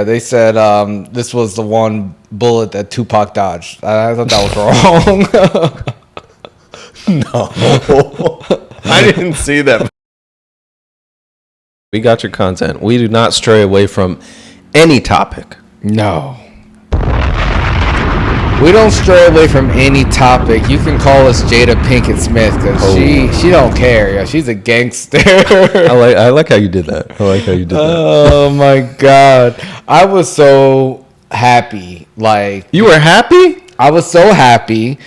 They said this was the one bullet that Tupac dodged. I thought that was wrong. No. I didn't see that. We got your content. We do not stray away from any topic. No. We don't stray away from any topic. You can call us Jada Pinkett Smith because she don't care. Yeah, she's a gangster. I like how you did that. Oh my God. I was so happy. Like, you were happy? I was so happy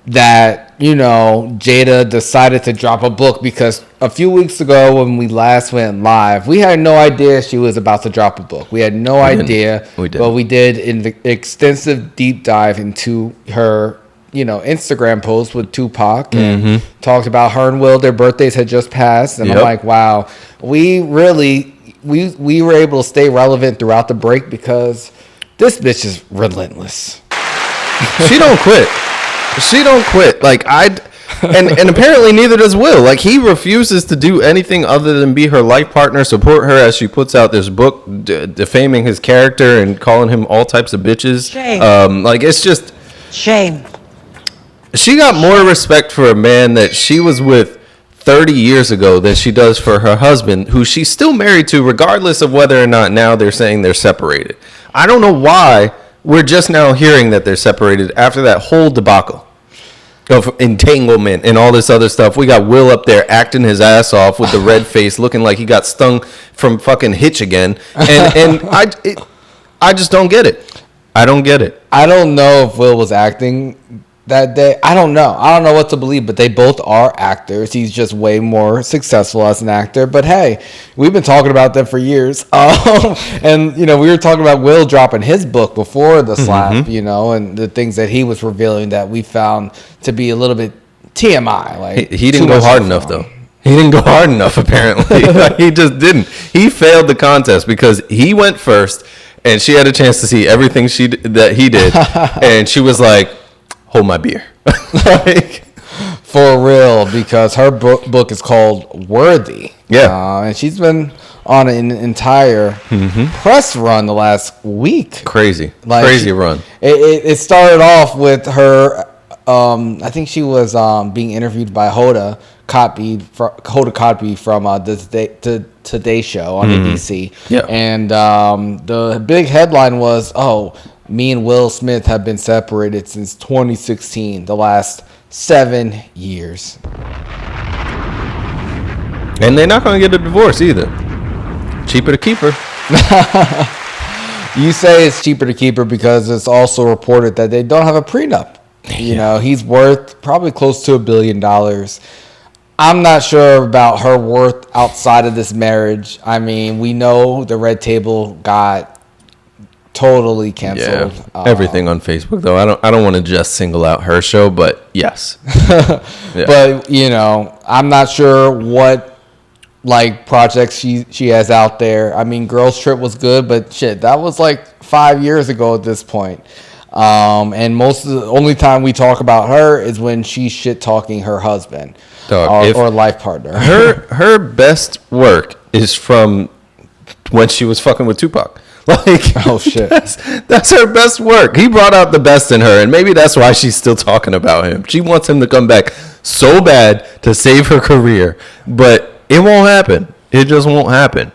that, Jada decided to drop a book, because a few weeks ago when we last went live, we had no idea she was about to drop a book. We had no idea. We did. But we did an extensive deep dive into her, Instagram post with Tupac, and talked about her and Will. Their birthdays had just passed. And I'm like, wow, we were able to stay relevant throughout the break because this bitch is relentless. She don't quit. Like, and apparently neither does Will. Like, he refuses to do anything other than be her life partner, support her as she puts out this book defaming his character and calling him all types of bitches. Shame. Like, it's just shame. She got more respect for a man that she was with 30 years ago than she does for her husband, who she's still married to, regardless of whether or not now they're saying they're separated. I don't know why we're just now hearing that they're separated after that whole debacle of entanglement and all this other stuff. We got Will up there acting his ass off with the red face, looking like he got stung from fucking Hitch again. And I just don't get it. I don't get it. I don't know if Will was acting that day. I don't know what to believe, but they both are actors. He's just way more successful as an actor. But hey, we've been talking about them for years. And we were talking about Will dropping his book before the slap, and the things that he was revealing that we found to be a little bit TMI. Like, he didn't go hard enough though. He didn't go hard enough apparently. He just didn't. He failed the contest because he went first, and she had a chance to see everything that he did, and she was like, hold my beer. Like, for real, because her book is called Worthy. Yeah. And she's been on an entire press run the last week. Crazy run. It started off with her, I think she was being interviewed by Hoda Kotb from the Today Show on ABC. Yeah. And the big headline was, me and Will Smith have been separated since 2016, the last 7 years. And they're not going to get a divorce either. Cheaper to keep her. You say it's cheaper to keep her because it's also reported that they don't have a prenup. He's worth probably close to $1 billion. I'm not sure about her worth outside of this marriage. I mean, we know the Red Table got totally canceled. Yeah. Everything on Facebook though. I don't want to just single out her show, but yes. Yeah. But I'm not sure what projects she has out there. I mean, Girls Trip was good, but shit, that was like 5 years ago at this point. And most of the only time we talk about her is when she's shit talking her husband or life partner. Her best work is from when she was fucking with Tupac. Like, oh shit, that's her best work. He brought out the best in her, and maybe that's why she's still talking about him. She wants him to come back so bad to save her career, but it won't happen. It just won't happen.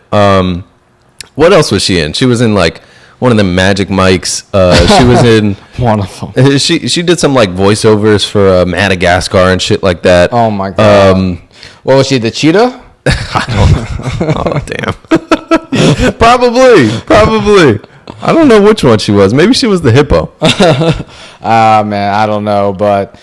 What else was she in? She was in like one of the Magic Mikes. She was in one of them. She did some like voiceovers for Madagascar and shit like that. Oh my god. What was she? The cheetah? I don't know. Oh damn. Probably. I don't know which one she was. Maybe she was the hippo. Man, I don't know, but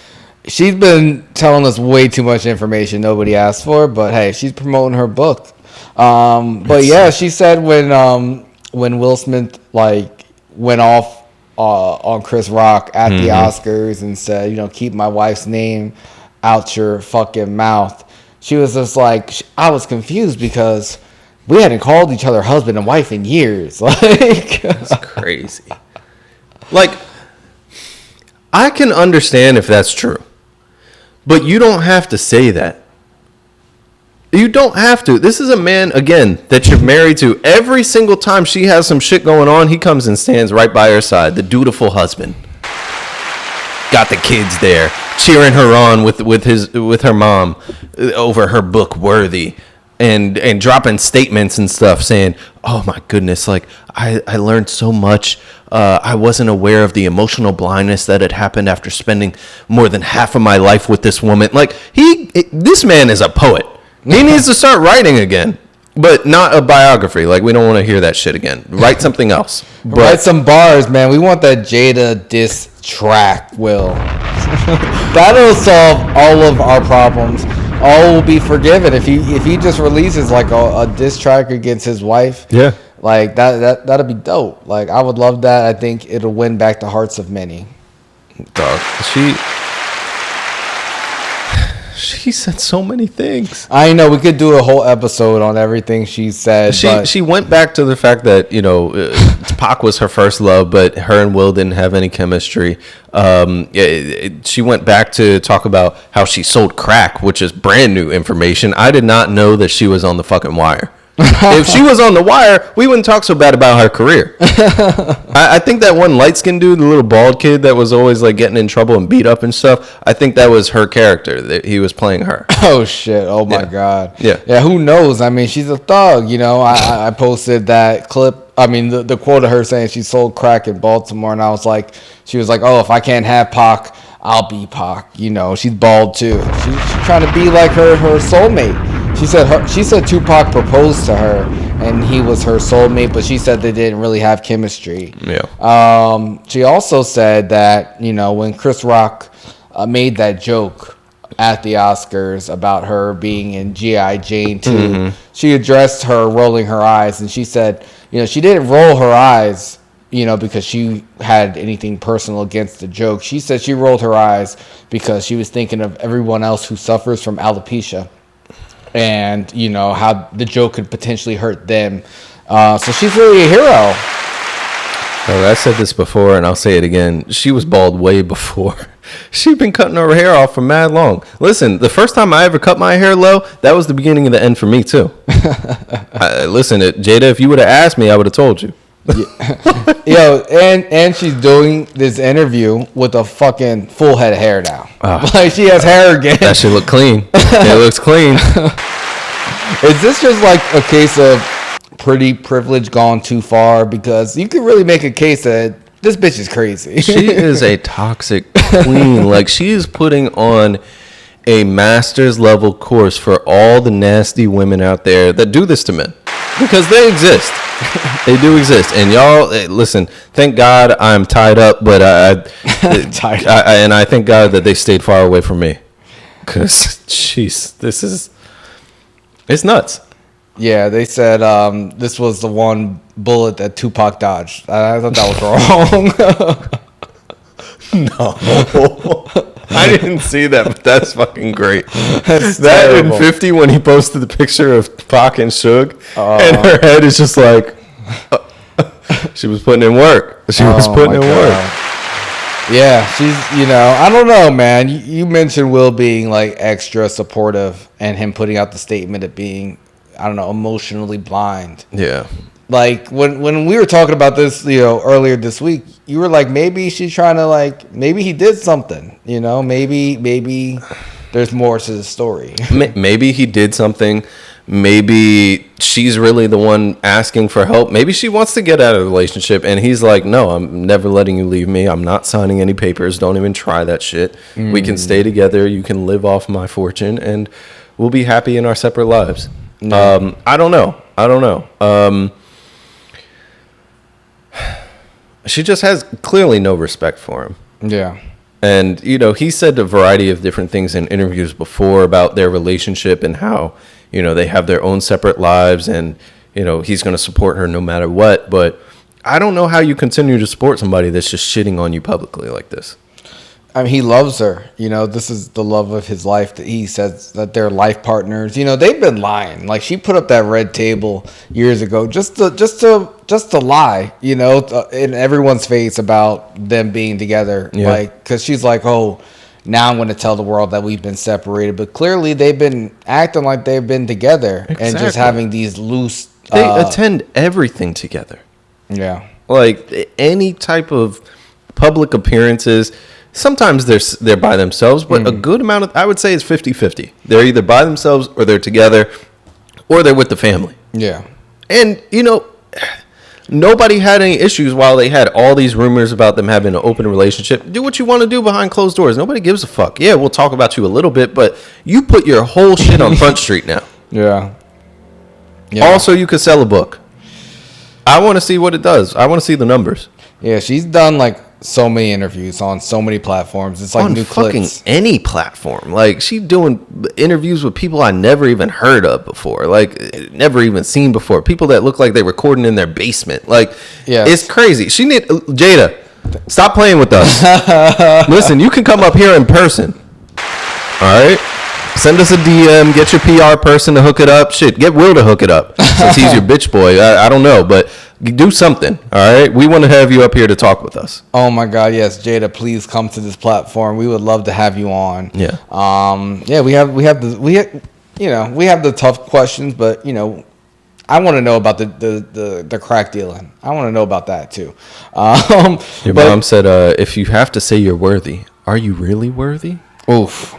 she's been telling us way too much information nobody asked for. But hey, she's promoting her book. But yeah, she said when Will Smith went off on Chris Rock at the Oscars and said, keep my wife's name out your fucking mouth. She was just like, I was confused because we hadn't called each other husband and wife in years. That's crazy. Like, I can understand if that's true, but you don't have to say that. You don't have to. This is a man, again, that you're married to. Every single time she has some shit going on, he comes and stands right by her side. The dutiful husband. Got the kids there, cheering her on with her mom over her book Worthy, and dropping statements and stuff saying, "Oh my goodness, like I learned so much. I wasn't aware of the emotional blindness that had happened after spending more than half of my life with this woman." Like this man is a poet. He needs to start writing again, but not a biography. Like, we don't want to hear that shit again. Write something else. Write some bars, man. We want that Jada diss track, Will. That'll solve all of our problems. All will be forgiven if he just releases like a diss track against his wife. Yeah, like that'd be dope. Like, I would love that. I think it'll win back the hearts of many. Dog, she said so many things. I know we could do a whole episode on everything she said. She went back to the fact that, you know, Pac was her first love, but her and Will didn't have any chemistry. She went back to talk about how she sold crack, which is brand new information. I did not know that she was on the fucking wire. If she was on the wire, we wouldn't talk so bad about her career. I think that one light-skinned dude, the little bald kid that was always like getting in trouble and beat up and stuff, I think that was her character, that he was playing her. Oh shit! Oh my god! Yeah. Who knows? I mean, she's a thug. You know, I posted that clip. I mean, the quote of her saying she sold crack in Baltimore, and I was like, she was like, "Oh, if I can't have Pac, I'll be Pac." You know, she's bald too. She's trying to be like her soulmate. She said Tupac proposed to her and he was her soulmate, but she said they didn't really have chemistry. Yeah. She also said that, you know, when Chris Rock made that joke at the Oscars about her being in G.I. Jane 2, she addressed her rolling her eyes, and she said, you know, she didn't roll her eyes, you know, because she had anything personal against the joke. She said she rolled her eyes because she was thinking of everyone else who suffers from alopecia. And, you know, how the joke could potentially hurt them. So she's really a hero. I said this before, and I'll say it again. She was bald way before. She'd been cutting her hair off for mad long. Listen, the first time I ever cut my hair low, that was the beginning of the end for me, too. Listen, Jada, if you would have asked me, I would have told you. Yo, and she's doing this interview with a fucking full head of hair now. Like, she has hair again. That shit look clean. It looks clean. Is this just like a case of pretty privilege gone too far? Because you could really make a case that this bitch is crazy. She is a toxic queen. Like, she is putting on a master's level course for all the nasty women out there that do this to men. Because they exist. They do exist. And y'all, listen, thank God I'm tied up, but and I thank God that they stayed far away from me. Because, jeez, it's nuts. Yeah, they said this was the one bullet that Tupac dodged. I thought that was wrong. No. I didn't see that, but that's fucking great. That's that terrible. in 50 when he posted the picture of Pac and Suge, and her head is just like, she was putting in work. She was putting in work. Yeah, she's, you know, I don't know, man. You mentioned Will being like extra supportive and him putting out the statement of being, I don't know, emotionally blind. Yeah. Like, when we were talking about this, you know, earlier this week, you were like, maybe she's trying to, like, maybe he did something, you know, maybe there's more to the story. Maybe he did something. Maybe she's really the one asking for help. Maybe she wants to get out of the relationship, and he's like, no, I'm never letting you leave me. I'm not signing any papers. Don't even try that shit. We can stay together. You can live off my fortune, and we'll be happy in our separate lives. No. I don't know. She just has clearly no respect for him. Yeah. And, you know, he said a variety of different things in interviews before about their relationship and how, you know, they have their own separate lives and, you know, he's going to support her no matter what. But I don't know how you continue to support somebody that's just shitting on you publicly like this. I mean, he loves her. You know, this is the love of his life. That he says that they're life partners. You know, they've been lying. Like, she put up that red table years ago just to lie. You know, in everyone's face about them being together. Yeah. Like, because she's like, oh, now I'm going to tell the world that we've been separated. But clearly they've been acting like they've been together and just having these loose. They attend everything together. Yeah. Like any type of public appearances. Sometimes they're by themselves, but a good amount of, I would say, is 50-50. They're either by themselves or they're together or they're with the family. Yeah. And, nobody had any issues while they had all these rumors about them having an open relationship. Do what you want to do behind closed doors. Nobody gives a fuck. Yeah, we'll talk about you a little bit, but you put your whole shit on Front Street now. Yeah. Also, you could sell a book. I want to see what it does. I want to see the numbers. Yeah, she's done like so many interviews on so many platforms. It's like on new fucking clips. Any platform. Like she's doing interviews with people I never even heard of before. Like never even seen before. People that look like they're recording in their basement. Like it's crazy. She need Jada. Stop playing with us. Listen, you can come up here in person. All right. Send us a DM. Get your PR person to hook it up. Shit, get Will to hook it up since he's your bitch boy. I don't know, but do something. All right, we want to have you up here to talk with us. Oh my God, yes, Jada, please come to this platform. We would love to have you on. Yeah. Yeah. We have the tough questions, but I want to know about the crack dealing. I want to know about that too. Your mom said, if you have to say you're worthy, are you really worthy? Oof.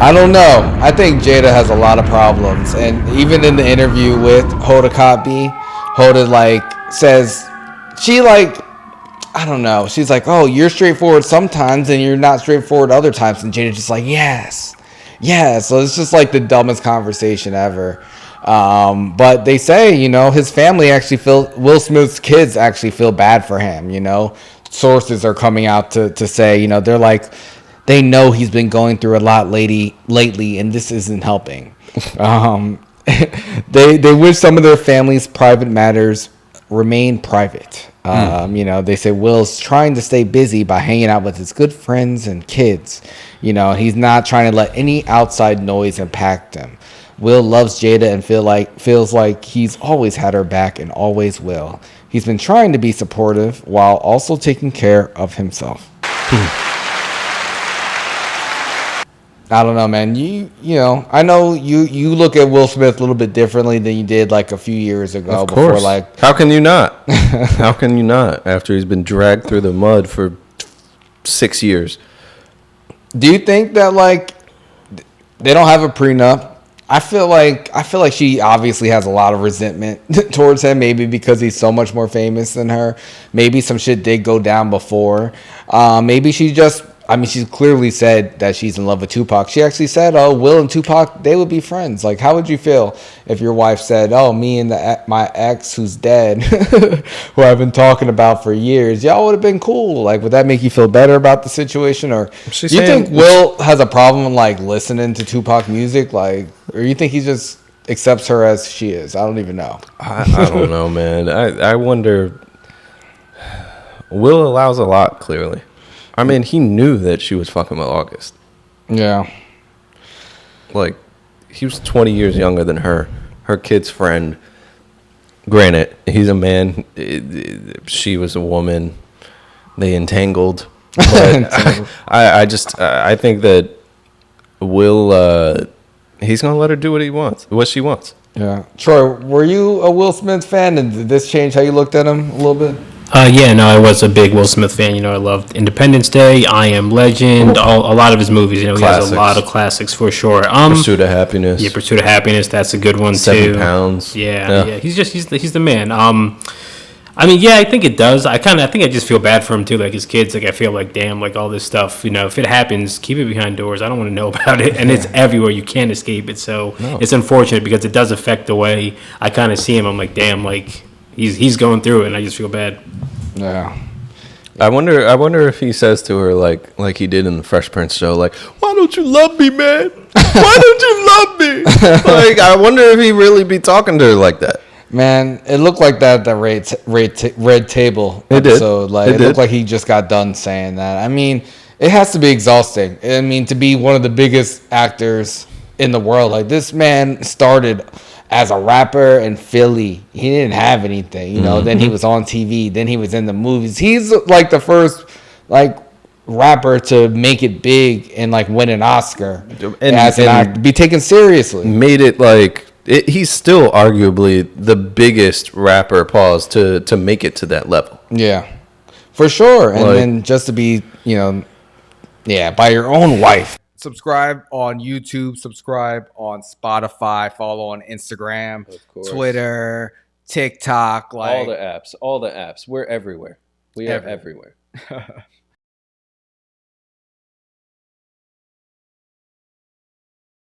I don't know. I think Jada has a lot of problems, and even in the interview with Hoda Kotb, Hoda says I don't know. She's like, oh, you're straightforward sometimes, and you're not straightforward other times, and Jada's just like, yes. So it's just like the dumbest conversation ever. But they say, his family actually Will Smith's kids actually feel bad for him. Sources are coming out to say, they're like. They know he's been going through a lot lately, and this isn't helping. They wish some of their family's private matters remain private. They say Will's trying to stay busy by hanging out with his good friends and kids. He's not trying to let any outside noise impact him. Will loves Jada and feels like he's always had her back and always will. He's been trying to be supportive while also taking care of himself. I don't know, man. I know you look at Will Smith a little bit differently than you did like a few years ago. Of course. Before, how can you not? How can you not? After he's been dragged through the mud for 6 years. Do you think that they don't have a prenup? I feel like she obviously has a lot of resentment towards him. Maybe because he's so much more famous than her. Maybe some shit did go down before. Maybe she just. She clearly said that she's in love with Tupac. She actually said, oh, Will and Tupac, they would be friends. Like, how would you feel if your wife said, oh, me and my ex who's dead, who I've been talking about for years, y'all would have been cool. Like, would that make you feel better about the situation? Or do you think Will has a problem, listening to Tupac music? Or you think he just accepts her as she is? I don't even know. I don't know, man. I wonder. Will allows a lot, clearly. He knew that she was fucking with August. Yeah. He was 20 years younger than her kid's friend. Granted, he's a man. She was a woman. They entangled. But I think that Will, he's going to let her do what she wants. Yeah. Troy, were you a Will Smith fan, and did this change how you looked at him a little bit? I was a big Will Smith fan. I loved Independence Day, I Am Legend, a lot of his movies. He has a lot of classics for sure. Pursuit of Happiness. Yeah, Pursuit of Happiness. That's a good one 7 too. Pounds. Yeah. He's the man. I think it does. I think I just feel bad for him too. Like his kids. I feel like damn. All this stuff. If it happens, keep it behind doors. I don't want to know about it. And it's everywhere. You can't escape it. So It's unfortunate because it does affect the way I kind of see him. I'm like damn. He's going through it, and I just feel bad. Yeah. I wonder if he says to her like he did in the Fresh Prince show, why don't you love me, man? Why don't you love me? I wonder if he really be talking to her like that. Man, it looked like that Red Table episode. It looked like he just got done saying that. It has to be exhausting. To be one of the biggest actors in the world, this man started as a rapper in Philly. He didn't have anything, Then he was on TV. Then he was in the movies. He's the first rapper to make it big and like win an Oscar And be taken seriously. made it like he's still arguably the biggest rapper to make it to that level. Yeah, for sure. And Like- then just to be, by your own wife. Subscribe on YouTube, subscribe on Spotify, follow on Instagram, course. Twitter, TikTok, All the apps. We're everywhere. We are everywhere.